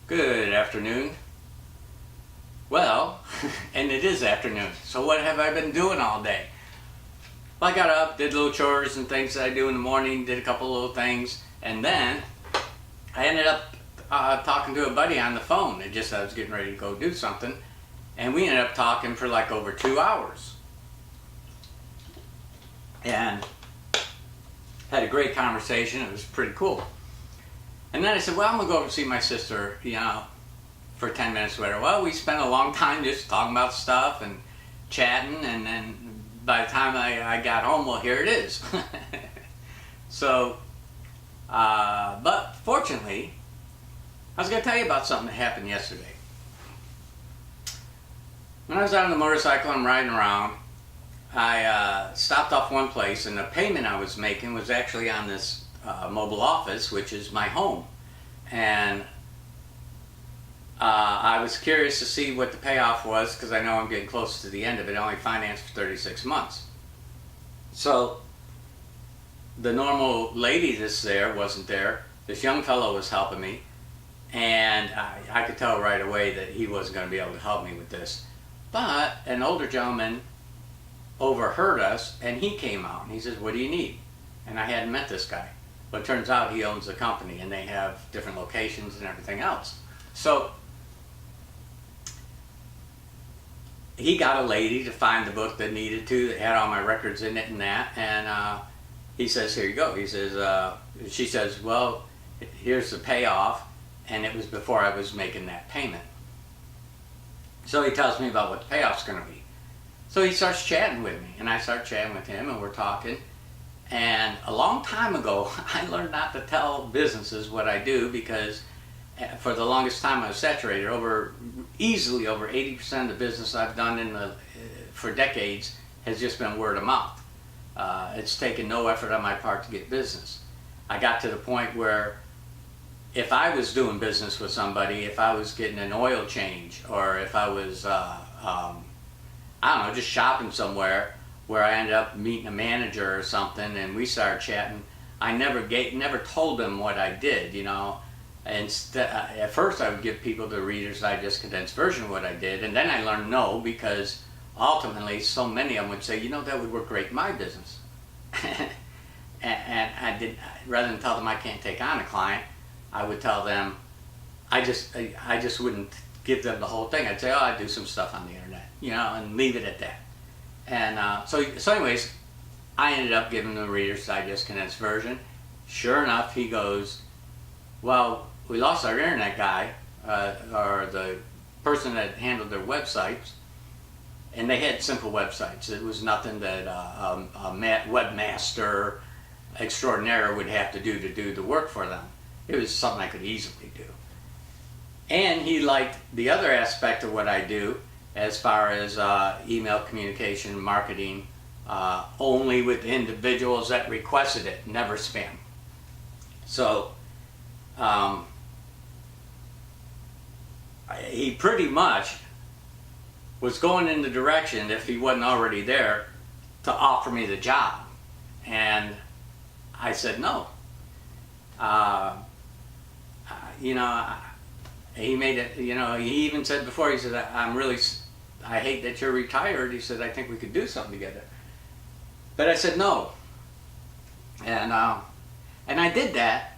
Good afternoon. Well, and it is afternoon, so what have I been doing all day? Well, I got up, did little chores and things that I do in the morning, did a couple little things, and then I ended up talking to a buddy on the phone. I was getting ready to go do something, and we ended up talking for like over 2 hours. And had a great conversation. It was pretty cool. And then I said, well, I'm going to go over and see my sister, for 10 minutes or whatever. Well, we spent a long time just talking about stuff and chatting, and then by the time I got home, well, here it is. So, but fortunately, I was going to tell you about something that happened yesterday. When I was out on the motorcycle, I'm riding around, I stopped off one place, and the payment I was making was actually on this mobile office, which is my home. And I was curious to see what the payoff was, because I know I'm getting close to the end of it. I only financed for 36 months. So the normal lady that's there wasn't there. This young fellow was helping me, and I could tell right away that he wasn't going to be able to help me with this. But an older gentleman overheard us, and he came out and he says, what do you need? And I hadn't met this guy. But it turns out he owns a company, and they have different locations and everything else. So he got a lady to find the book that needed to, that had all my records in it and that, and he says, here you go. He says, she says, well, here's the payoff, and it was before I was making that payment. So he tells me about what the payoff's going to be. So he starts chatting with me, and I start chatting with him, and we're talking. And a long time ago, I learned not to tell businesses what I do, because for the longest time I was saturated. Easily over 80% of the business I've done for decades has just been word of mouth. It's taken no effort on my part to get business. I got to the point where if I was doing business with somebody, if I was getting an oil change, or if I was, I don't know, just shopping somewhere, where I ended up meeting a manager or something, and we started chatting, I never told them what I did, And at first I would give people the Reader's Digest condensed version of what I did, and then I learned no, because ultimately so many of them would say, that would work great in my business. And rather than tell them I can't take on a client, I would tell them, I just wouldn't give them the whole thing. I'd say, oh, I do some stuff on the internet, and leave it at that. And so anyways, I ended up giving the Reader's Digest condensed version. Sure enough, he goes, well, we lost our internet guy, or the person that handled their websites, and they had simple websites. It was nothing that a webmaster extraordinaire would have to do the work for them. It was something I could easily do. And he liked the other aspect of what I do, as far as email communication, marketing, only with individuals that requested it, never spam. So he pretty much was going in the direction, if he wasn't already there, to offer me the job. And I said no. He made it, he even said before, he said, I hate that you're retired. He said, I think we could do something together. But I said no. And I did that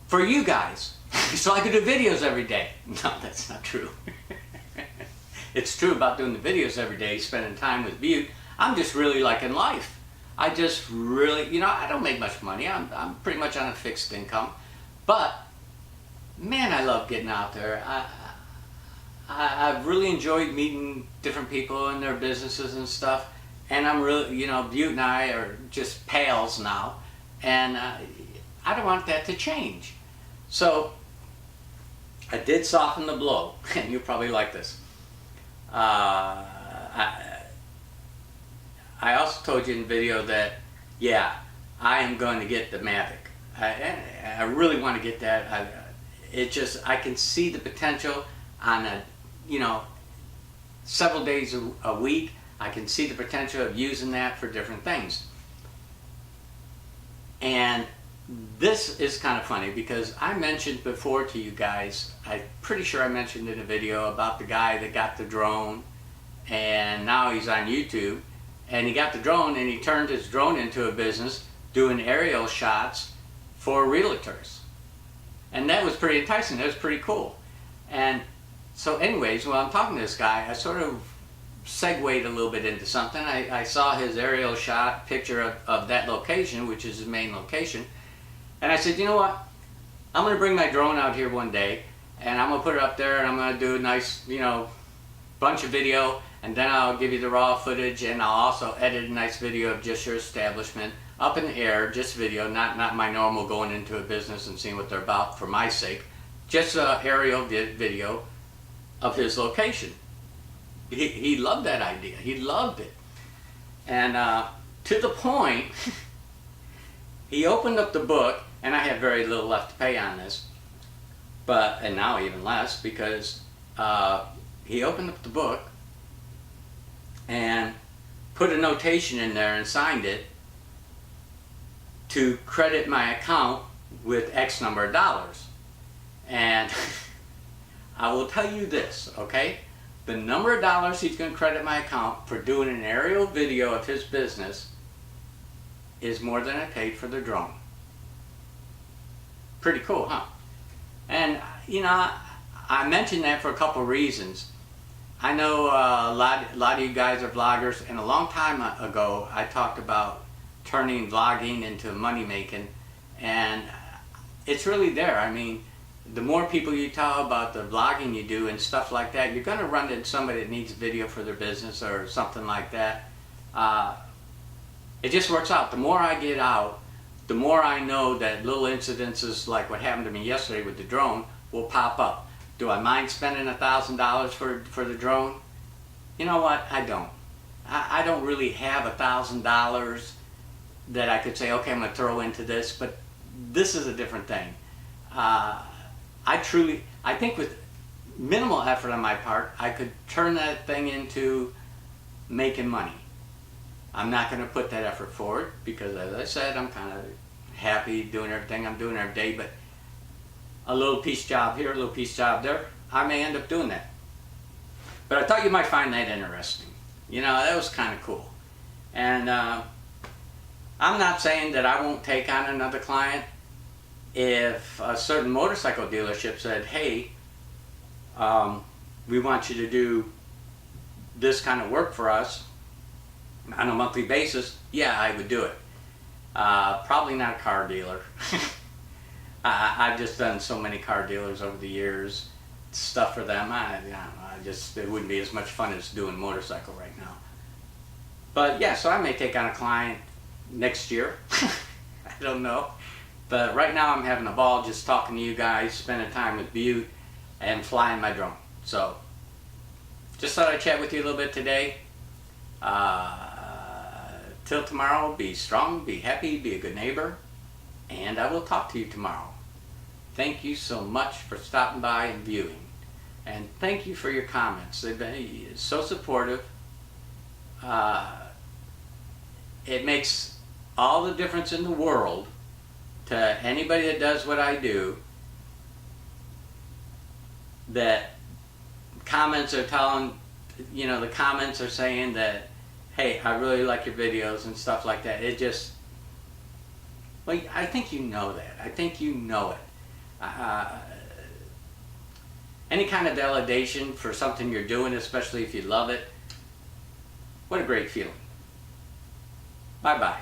for you guys, so I could do videos every day. No, that's not true. It's true about doing the videos every day, spending time with Butte. I'm just really liking life. I just really, I don't make much money. I'm pretty much on a fixed income. But, man, I love getting out there. I've really enjoyed meeting different people and their businesses and stuff. And I'm really, Butte and I are just pals now. And I don't want that to change. So I did soften the blow, and you'll probably like this. I also told you in the video that, yeah, I am going to get the Mavic. I really want to get that. I can see the potential on several days a week. I can see the potential of using that for different things. And this is kind of funny because I mentioned before to you guys, I'm pretty sure I mentioned in a video about the guy that got the drone and now he's on YouTube, and he got the drone and he turned his drone into a business doing aerial shots for realtors. And that was pretty enticing, that was pretty cool. And so anyways, while I'm talking to this guy, I sort of segued a little bit into something. I saw his aerial shot picture of that location, which is his main location. And I said, you know what? I'm going to bring my drone out here one day and I'm going to put it up there and I'm going to do a nice, bunch of video, and then I'll give you the raw footage, and I'll also edit a nice video of just your establishment up in the air, just video, not my normal going into a business and seeing what they're about for my sake, just an aerial video of his location. He loved that idea. He loved it. And to the point, he opened up the book, and I had very little left to pay on this, and now even less, because he opened up the book and put a notation in there and signed it to credit my account with X number of dollars. And I will tell you this, okay? The number of dollars he's going to credit my account for doing an aerial video of his business is more than I paid for the drone. Pretty cool, huh? And, I mentioned that for a couple reasons. I know a lot of you guys are vloggers, and a long time ago I talked about turning vlogging into money making, and it's really there. I mean, the more people you tell about the vlogging you do and stuff like that, you're going to run into somebody that needs video for their business or something like that. It just works out. The more I get out, the more I know that little incidences like what happened to me yesterday with the drone will pop up. Do I mind spending $1,000 for the drone? You know what? I don't. I don't really have $1,000 that I could say, okay, I'm going to throw into this, but this is a different thing. I think with minimal effort on my part, I could turn that thing into making money. I'm not going to put that effort forward because, as I said, I'm kind of happy doing everything I'm doing every day, but a little piece job here, a little piece job there, I may end up doing that. But I thought you might find that interesting. That was kind of cool. And I'm not saying that I won't take on another client. If a certain motorcycle dealership said, hey, we want you to do this kind of work for us on a monthly basis, yeah, I would do it. Probably not a car dealer. I've just done so many car dealers over the years, stuff for them. It wouldn't be as much fun as doing motorcycle right now. But yeah, so I may take on a client next year. I don't know. But right now I'm having a ball just talking to you guys, spending time with Butte, and flying my drone. So, just thought I'd chat with you a little bit today. Till tomorrow, be strong, be happy, be a good neighbor, and I will talk to you tomorrow. Thank you so much for stopping by and viewing. And thank you for your comments. They've been so supportive. It makes all the difference in the world to anybody that does what I do, that comments are telling, the comments are saying that, hey, I really like your videos and stuff like that. It just, well, I think you know that. I think you know it. Any kind of validation for something you're doing, especially if you love it, what a great feeling. Bye-bye.